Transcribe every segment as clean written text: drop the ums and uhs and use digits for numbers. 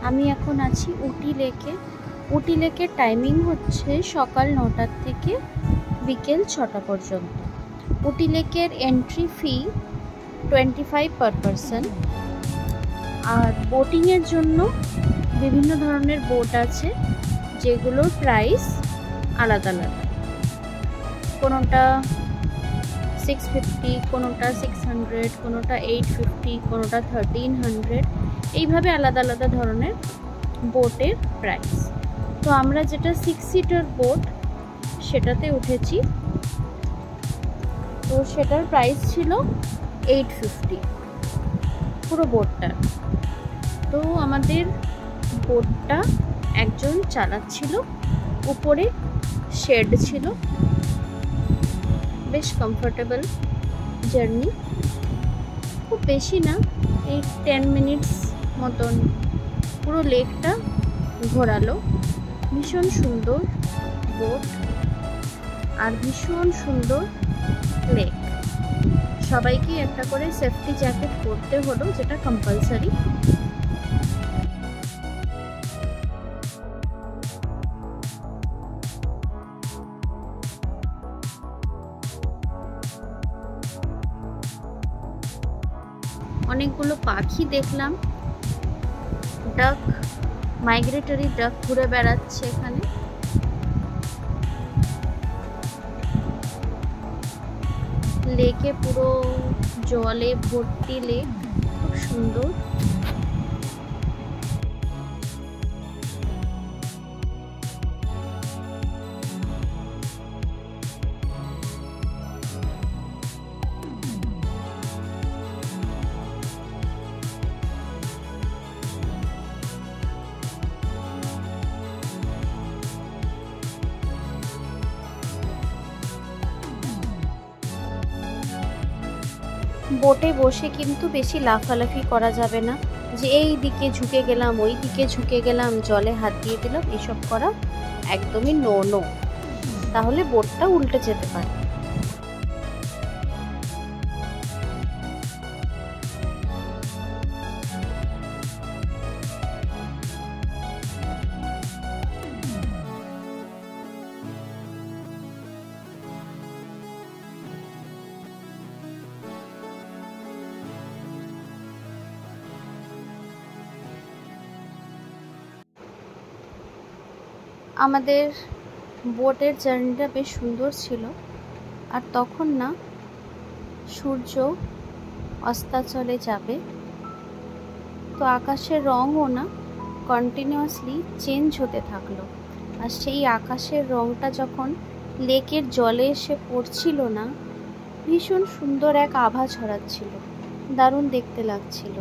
আমি এখন আছি উটি লেকে। উটি লেকের টাইমিং হচ্ছে সকাল 9টা থেকে বিকেল 6টা পর্যন্ত। উটি লেকের এন্ট্রি ফি 25 পার পারসন। আর বোটিংয়ের জন্য বিভিন্ন ধরনের বোট আছে, যেগুলোর প্রাইস আলাদা আলাদা। কোনোটা 650, কোনোটা 600, কোনোটা 850, কোনোটা 1300, এইভাবে আলাদা আলাদা ধরনের বোটের প্রাইস। তো আমরা যেটা 6 সিটার বোট সেটাতে উঠেছি, তো সেটার প্রাইস ছিল 850 পুরো বোটটার। তো আমাদের বোটটা একজন চালাচ্ছিল, উপরে শেড ছিল, বেশ কমফোর্টেবল জার্নি। খুব বেশি না, এই 10 মিনিটস মতন পুরো লেকটা ঘোরালো। ভীষণ সুন্দর বোট আর ভীষণ সুন্দর লেক। সবাইকে একটা করে সেফটি জ্যাকেট পরতে হলো, যেটা কম্পালসারি। অনেকগুলো পাখি দেখলাম, ডাক, মাইগ্রেটরি ডাক ঘুরে বেড়াচ্ছে এখানে। লেকে পুরো জলে ভর্তি লেক, খুব সুন্দর। বোটে বসে কিন্তু বেশি লাফালাফি করা যাবে না, যে এই দিকে ঝুঁকে গেলাম, ওই দিকে ঝুঁকে গেলাম, জলে হাত দিয়ে দিলাম, এসব করা একদমই নো নো, তাহলে বোটটা উল্টে যেতে পারে। আমাদের বোটের জার্নিটা বেশ সুন্দর ছিল। আর তখন না সূর্য অস্তাচলে যাবে, তো আকাশের রঙও না কন্টিনিউয়াসলি চেঞ্জ হতে থাকলো। আর সেই আকাশের রঙটা যখন লেকের জলে এসে পড়ছিল না, ভীষণ সুন্দর এক আভা ছড়াচ্ছিল, দারুণ দেখতে লাগছিল।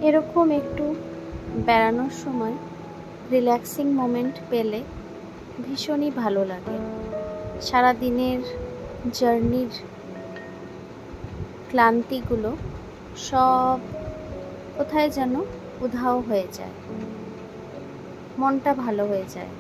এরকম একটু বেড়ানোর সময় রিল্যাক্সিং মোমেন্ট পেলে ভীষণই ভালো লাগে। সারাদিনের জার্নির ক্লান্তিগুলো সব কোথায় যেন উধাও হয়ে যায়, মনটা ভালো হয়ে যায়।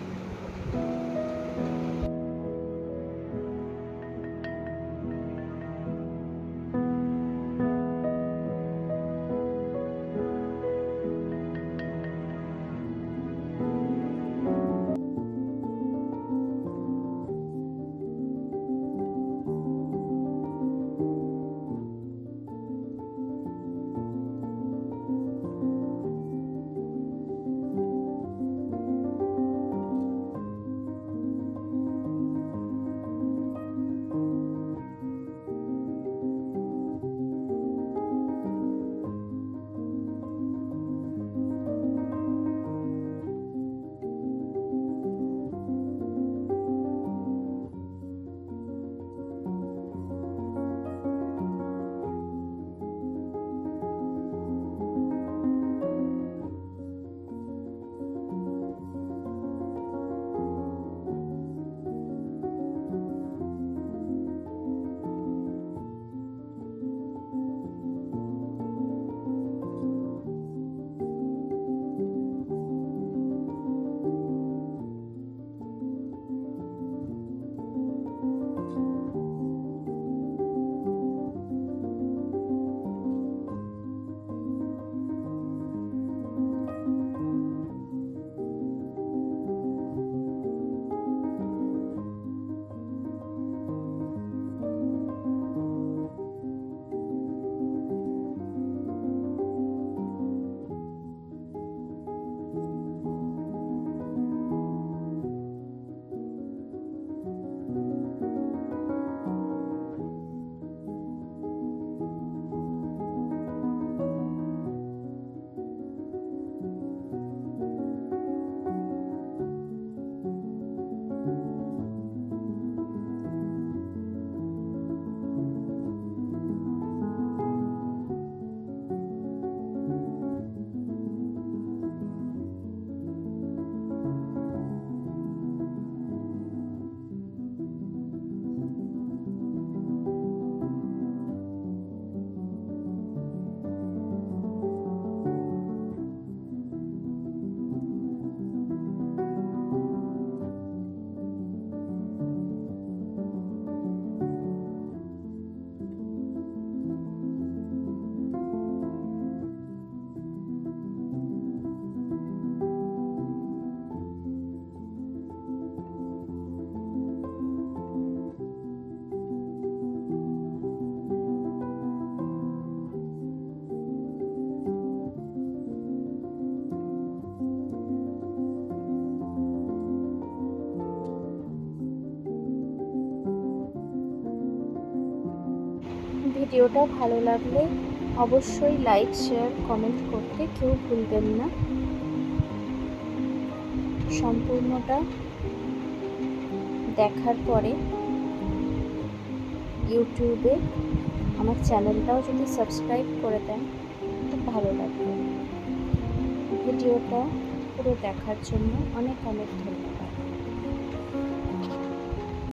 ভিডিওটা ভালো লাগলে অবশ্যই লাইক, শেয়ার, কমেন্ট করতে কেউ ভুলবেন না। সম্পূর্ণটা দেখার পরে ইউটিউবে আমার চ্যানেলটাও যদি সাবস্ক্রাইব করে দেন খুব ভালো লাগবে। ভিডিওটা পুরো দেখার জন্য অনেক অনেক ধন্যবাদ।